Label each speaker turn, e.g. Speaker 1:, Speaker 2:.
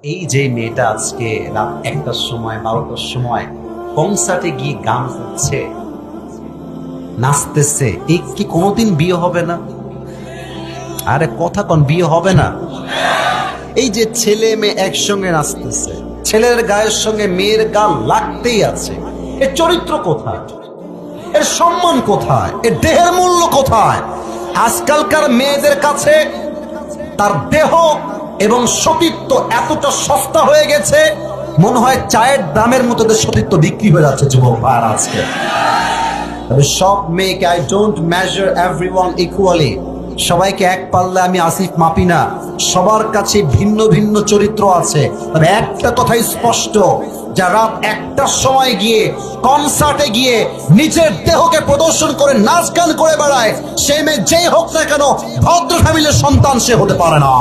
Speaker 1: এই যে মেয়েটা আজকে রাত 1টার সময় 12টার সময় কনসার্টে গিয়ে গান করছে, নাচতেছে, এই কি কোনোদিন বিয়ে হবে না? আরে কথা কোন বিয়ে হবে না? এই যে ছেলে মেয়ে একসঙ্গে নাচতেছে, ছেলের গায়ের সঙ্গে মেয়ের গান লাগতেই আছে, এর চরিত্র কোথায়? এর সম্মান কোথায়? এর দেহের মূল্য কোথায়? আজকালকার মেয়েদের কাছে তার দেহ এবং সতীত্ব এতটা সস্তা হয়ে গেছে, মনে হয় চায়ের দামের মতো সতীত্ব বিক্রি হয়ে যাচ্ছে যুবক ভাইরা আজকে। তবে সব মেয়েকে I don't measure everyone equally, সবাইকে এক পাল্লে আমি আসিফ মাপি না, সবার কাছে ভিন্ন ভিন্ন চরিত্র আছে। তবে একটা কথাই স্পষ্ট, যারা 1টার সময় গিয়ে কনসার্টে গিয়ে নিজের দেহকে প্রদর্শন করে নাচ গান করে বেড়ায়, সে মেয়ে যেই হোক না কেন ভদ্র ফ্যামিলির সন্তান সে হতে পারে না।